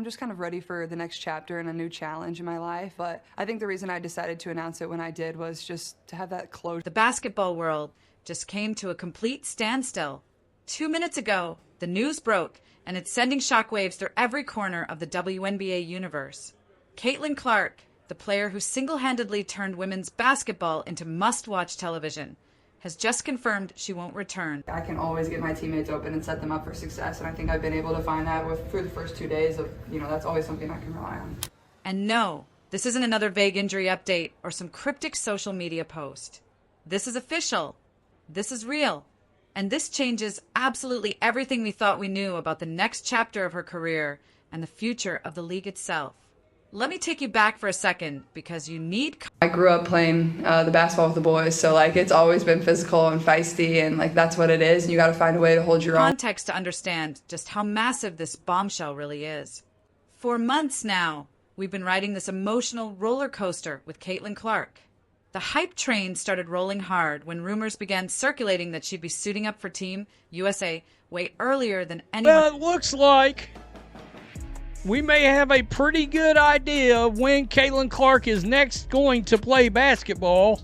just kind of ready for the next chapter and a new challenge in my life. But I think the reason I decided to announce it when I did was just to have that closure. The basketball world just came to a complete standstill. 2 minutes ago, the news broke, and it's sending shockwaves through every corner of the WNBA universe. Caitlin Clark, the player who single-handedly turned women's basketball into must-watch television, has just confirmed she won't return. I can always get my teammates open and set them up for success, and I think I've been able to find that through the first 2 days of, that's always something I can rely on. And no, this isn't another vague injury update or some cryptic social media post. This is official. This is real. And this changes absolutely everything we thought we knew about the next chapter of her career and the future of the league itself. Let me take you back for a second, because you need... I grew up playing the basketball with the boys, so it's always been physical and feisty, and that's what it is, and you got to find a way to hold your own. Context to understand just how massive this bombshell really is. For months now, we've been riding this emotional roller coaster with Caitlin Clark. The hype train started rolling hard when rumors began circulating that she'd be suiting up for Team USA way earlier than anyone... Well, it looks like we may have a pretty good idea of when Caitlin Clark is next going to play basketball,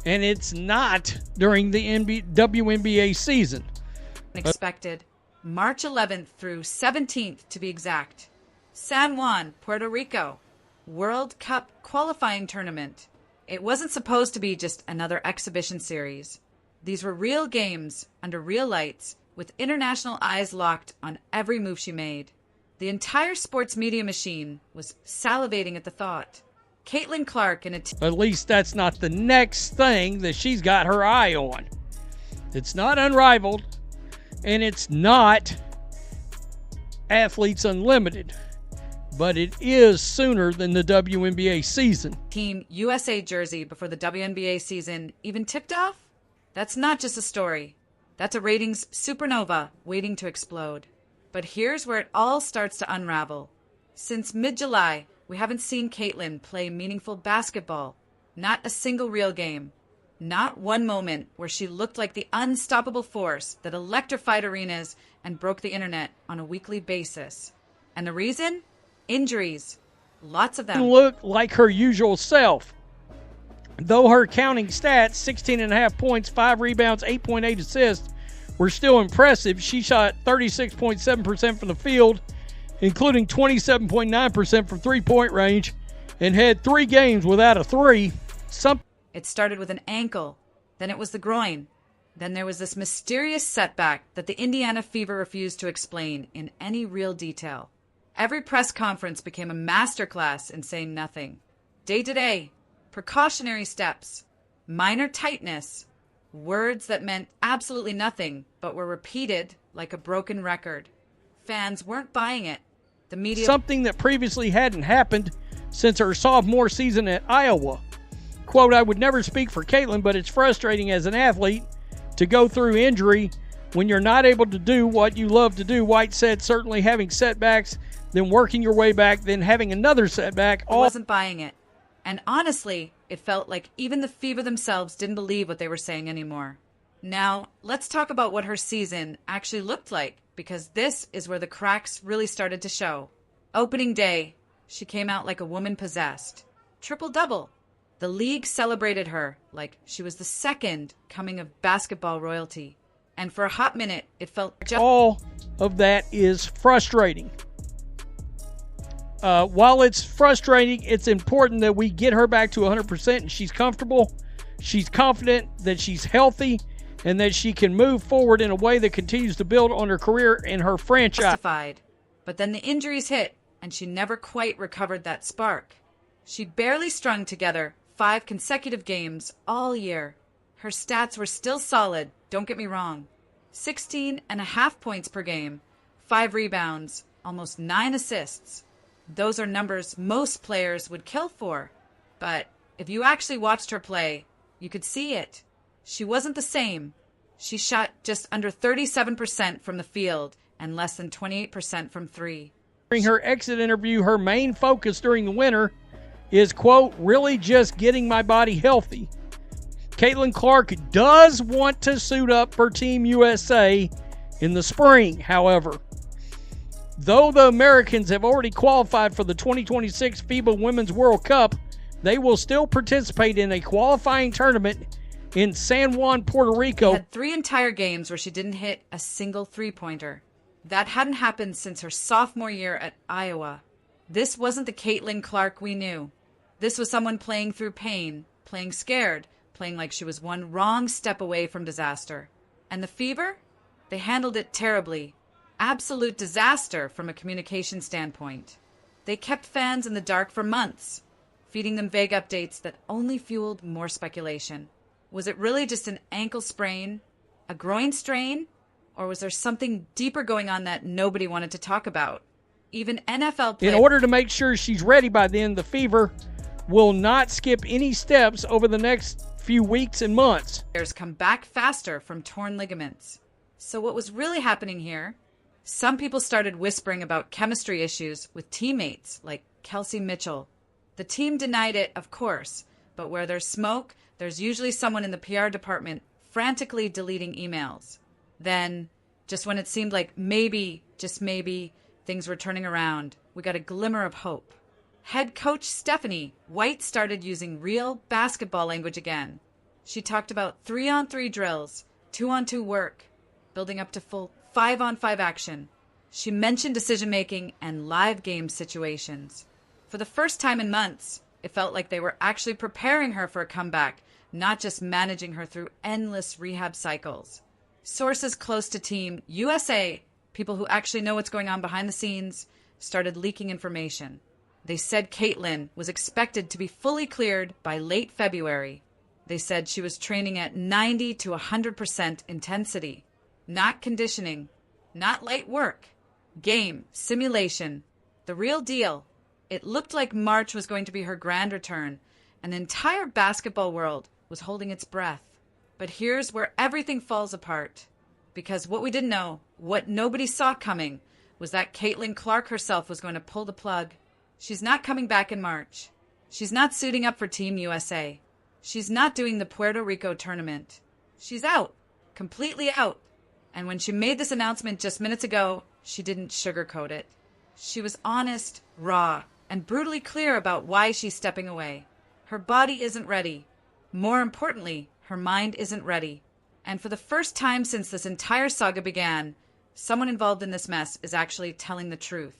and it's not during the WNBA season. Expected March 11th through 17th to be exact. San Juan, Puerto Rico, World Cup qualifying tournament. It wasn't supposed to be just another exhibition series. These were real games under real lights, with international eyes locked on every move she made. The entire sports media machine was salivating at the thought. Caitlin Clark and at least that's not the next thing that she's got her eye on. It's not Unrivaled, and it's not Athletes Unlimited, but it is sooner than the WNBA season. Team USA jersey before the WNBA season even tipped off? That's not just a story. That's a ratings supernova waiting to explode. But here's where it all starts to unravel. Since mid-July, we haven't seen Caitlin play meaningful basketball. Not a single real game. Not one moment where she looked like the unstoppable force that electrified arenas and broke the internet on a weekly basis. And the reason? Injuries. Lots of them. Look like her usual self. Though her counting stats, 16.5 points, 5 rebounds, 8.8 assists, were still impressive. She shot 36.7% from the field, including 27.9% from three-point range, and had 3 games without a three. It started with an ankle, then it was the groin. Then there was this mysterious setback that the Indiana Fever refused to explain in any real detail. Every press conference became a masterclass in saying nothing. Day to day, precautionary steps, minor tightness, words that meant absolutely nothing but were repeated like a broken record. Fans weren't buying it. The media... Something that previously hadn't happened since her sophomore season at Iowa. Quote, I would never speak for Caitlin, but it's frustrating as an athlete to go through injury when you're not able to do what you love to do. White said certainly having setbacks, then working your way back, then having another setback. I wasn't buying it. And honestly, it felt like even the Fever themselves didn't believe what they were saying anymore. Now, let's talk about what her season actually looked like, because this is where the cracks really started to show. Opening day, she came out like a woman possessed. Triple-double. The league celebrated her like she was the second coming of basketball royalty. And for a hot minute, it felt just... All of that is frustrating. While it's frustrating, it's important that we get her back to 100% and she's comfortable, she's confident, that she's healthy, and that she can move forward in a way that continues to build on her career and her franchise. Justified. But then the injuries hit, and she never quite recovered that spark. She barely strung together 5 consecutive games all year. Her stats were still solid, don't get me wrong. 16.5 points per game, 5 rebounds, almost 9 assists. Those are numbers most players would kill for. But if you actually watched her play, you could see it. She wasn't the same. She shot just under 37% from the field and less than 28% from 3. During her exit interview, her main focus during the winter is, quote, really just getting my body healthy. Caitlin Clark does want to suit up for Team USA in the spring, however. Though the Americans have already qualified for the 2026 FIBA Women's World Cup, they will still participate in a qualifying tournament in San Juan, Puerto Rico. Had 3 entire games where she didn't hit a single three-pointer. That hadn't happened since her sophomore year at Iowa. This wasn't the Caitlin Clark we knew. This was someone playing through pain, playing scared, playing like she was one wrong step away from disaster. And the Fever? They handled it terribly. Absolute disaster from a communication standpoint. They kept fans in the dark for months, feeding them vague updates that only fueled more speculation. Was it really just an ankle sprain, a groin strain, or was there something deeper going on that nobody wanted to talk about? Even NFL players. In order to make sure she's ready by then, the Fever will not skip any steps over the next few weeks and months. Come back faster from torn ligaments. So what was really happening here? Some people started whispering about chemistry issues with teammates like Kelsey Mitchell. The team denied it, of course, but where there's smoke, there's usually someone in the PR department frantically deleting emails. Then, just when it seemed like maybe, just maybe, things were turning around, we got a glimmer of hope. Head coach Stephanie White started using real basketball language again. She talked about 3-on-3 drills, 2-on-2 work, building up to full 5-on-5 action. She mentioned decision-making and live game situations. For the first time in months, it felt like they were actually preparing her for a comeback, not just managing her through endless rehab cycles. Sources close to Team USA, people who actually know what's going on behind the scenes, started leaking information. They said Caitlin was expected to be fully cleared by late February. They said she was training at 90 to 100% intensity. Not conditioning, not light work. Game, simulation, the real deal. It looked like March was going to be her grand return, and the entire basketball world was holding its breath. But here's where everything falls apart. Because what we didn't know, what nobody saw coming, was that Caitlin Clark herself was going to pull the plug. She's not coming back in March. She's not suiting up for Team USA. She's not doing the Puerto Rico tournament. She's out, completely out. And when she made this announcement just minutes ago, she didn't sugarcoat it. She was honest, raw, and brutally clear about why she's stepping away. Her body isn't ready. More importantly, her mind isn't ready. And for the first time since this entire saga began, someone involved in this mess is actually telling the truth.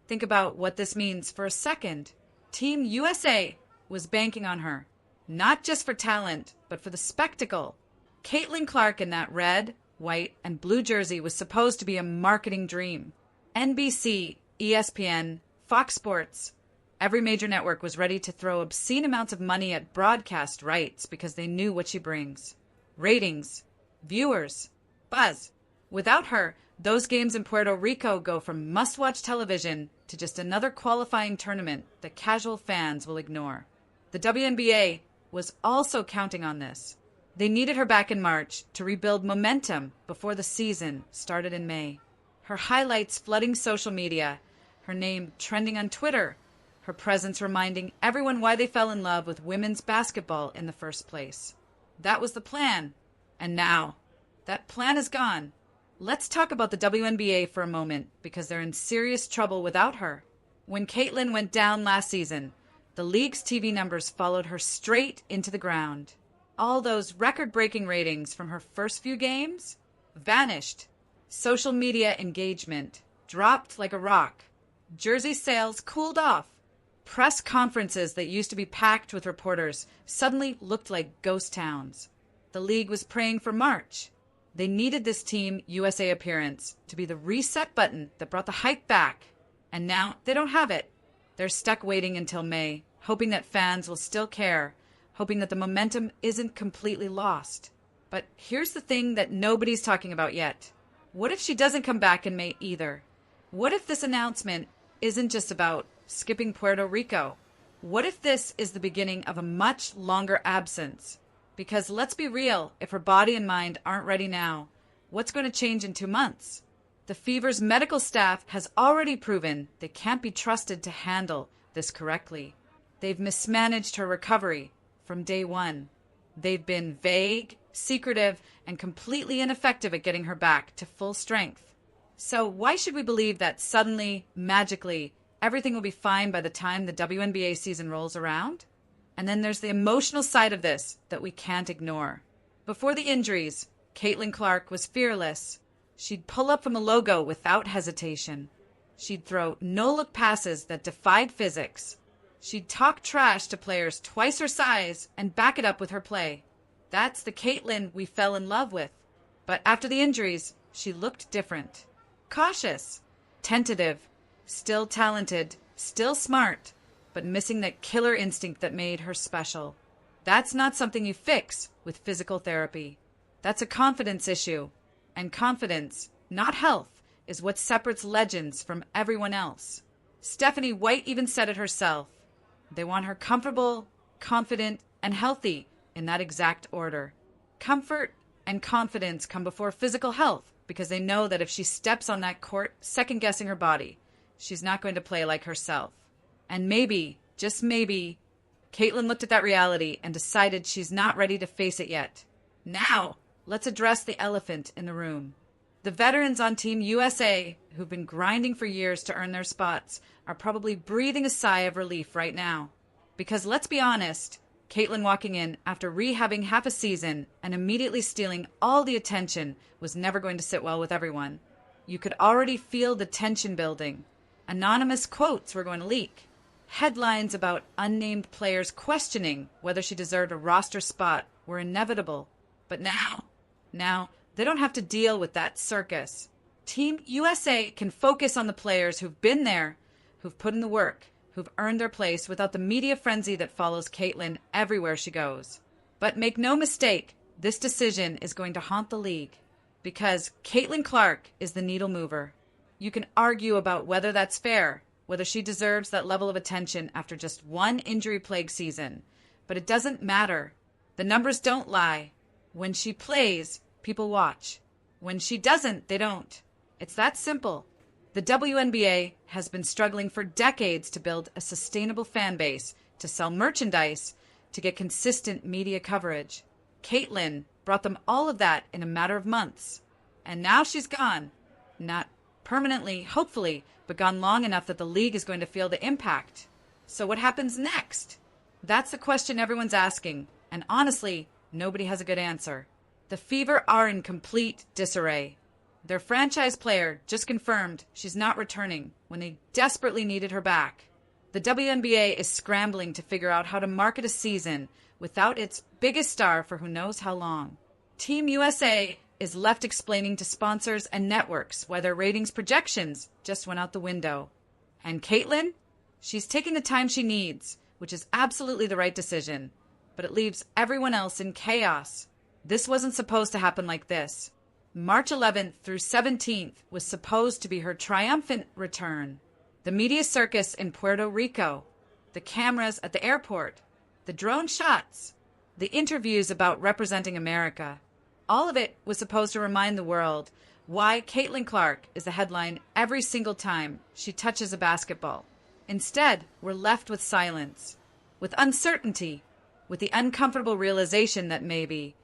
Think about what this means for a second. Team USA was banking on her, not just for talent, but for the spectacle. Caitlin Clark in that red, white, and blue jersey was supposed to be a marketing dream. NBC, ESPN, Fox Sports, every major network was ready to throw obscene amounts of money at broadcast rights because they knew what she brings. Ratings, viewers, buzz. Without her, those games in Puerto Rico go from must-watch television to just another qualifying tournament that casual fans will ignore. The WNBA was also counting on this. They needed her back in March to rebuild momentum before the season started in May. Her highlights flooding social media, her name trending on Twitter, her presence reminding everyone why they fell in love with women's basketball in the first place. That was the plan. And now, that plan is gone. Let's talk about the WNBA for a moment, because they're in serious trouble without her. When Caitlin went down last season, the league's TV numbers followed her straight into the ground. All those record-breaking ratings from her first few games vanished. Social media engagement dropped like a rock. Jersey sales cooled off. Press conferences that used to be packed with reporters suddenly looked like ghost towns. The league was praying for March. They needed this Team USA appearance to be the reset button that brought the hype back. And now they don't have it. They're stuck waiting until May, hoping that fans will still care, hoping that the momentum isn't completely lost. But here's the thing that nobody's talking about yet. What if she doesn't come back in May either? What if this announcement isn't just about skipping Puerto Rico? What if this is the beginning of a much longer absence? Because let's be real, if her body and mind aren't ready now, what's going to change in 2 months? The Fever's medical staff has already proven they can't be trusted to handle this correctly. They've mismanaged her recovery from day one. They've been vague, secretive, and completely ineffective at getting her back to full strength. So why should we believe that suddenly, magically, everything will be fine by the time the WNBA season rolls around? And then there's the emotional side of this that we can't ignore. Before the injuries, Caitlin Clark was fearless. She'd pull up from a logo without hesitation. She'd throw no-look passes that defied physics. She'd talk trash to players twice her size and back it up with her play. That's the Caitlin we fell in love with. But after the injuries, she looked different. Cautious, tentative, still talented, still smart, but missing that killer instinct that made her special. That's not something you fix with physical therapy. That's a confidence issue. And confidence, not health, is what separates legends from everyone else. Stephanie White even said it herself. They want her comfortable, confident, and healthy in that exact order. Comfort and confidence come before physical health because they know that if she steps on that court second-guessing her body, she's not going to play like herself. And maybe, just maybe, Caitlin looked at that reality and decided she's not ready to face it yet. Now, let's address the elephant in the room. The veterans on Team USA, who've been grinding for years to earn their spots, are probably breathing a sigh of relief right now. Because let's be honest, Caitlin walking in after rehabbing half a season and immediately stealing all the attention was never going to sit well with everyone. You could already feel the tension building. Anonymous quotes were going to leak. Headlines about unnamed players questioning whether she deserved a roster spot were inevitable. But now, they don't have to deal with that circus. Team USA can focus on the players who've been there, who've put in the work, who've earned their place without the media frenzy that follows Caitlin everywhere she goes. But make no mistake, this decision is going to haunt the league. Because Caitlin Clark is the needle mover. You can argue about whether that's fair, whether she deserves that level of attention after just one injury-plagued season. But it doesn't matter. The numbers don't lie. When she plays, people watch. When she doesn't, they don't. It's that simple. The WNBA has been struggling for decades to build a sustainable fan base, to sell merchandise, to get consistent media coverage. Caitlin brought them all of that in a matter of months. And now she's gone. Not permanently, hopefully, but gone long enough that the league is going to feel the impact. So what happens next? That's the question everyone's asking. And honestly, nobody has a good answer. The Fever are in complete disarray. Their franchise player just confirmed she's not returning when they desperately needed her back. The WNBA is scrambling to figure out how to market a season without its biggest star for who knows how long. Team USA is left explaining to sponsors and networks why their ratings projections just went out the window. And Caitlin? She's taking the time she needs, which is absolutely the right decision. But it leaves everyone else in chaos. This wasn't supposed to happen like this. March 11th through 17th was supposed to be her triumphant return. The media circus in Puerto Rico, the cameras at the airport, the drone shots, the interviews about representing America. All of it was supposed to remind the world why Caitlin Clark is the headline every single time she touches a basketball. Instead, we're left with silence, with uncertainty, with the uncomfortable realization that maybe,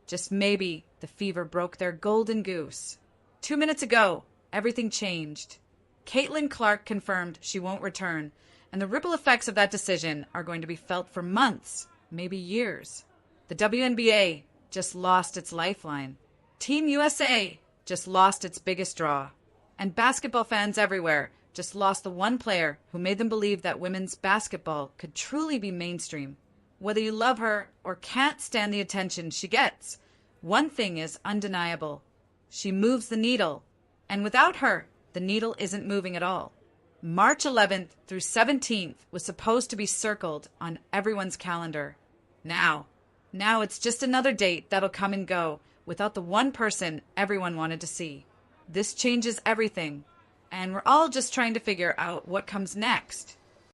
just maybe, the Fever broke their golden goose. 2 minutes ago, everything changed. Caitlin Clark confirmed she won't return, and the ripple effects of that decision are going to be felt for months, maybe years. The WNBA just lost its lifeline. Team USA just lost its biggest draw. And basketball fans everywhere just lost the one player who made them believe that women's basketball could truly be mainstream. Whether you love her or can't stand the attention she gets, one thing is undeniable. She moves the needle. And without her, the needle isn't moving at all. March 11th through 17th was supposed to be circled on everyone's calendar. Now it's just another date that'll come and go without the one person everyone wanted to see. This changes everything. And we're all just trying to figure out what comes next.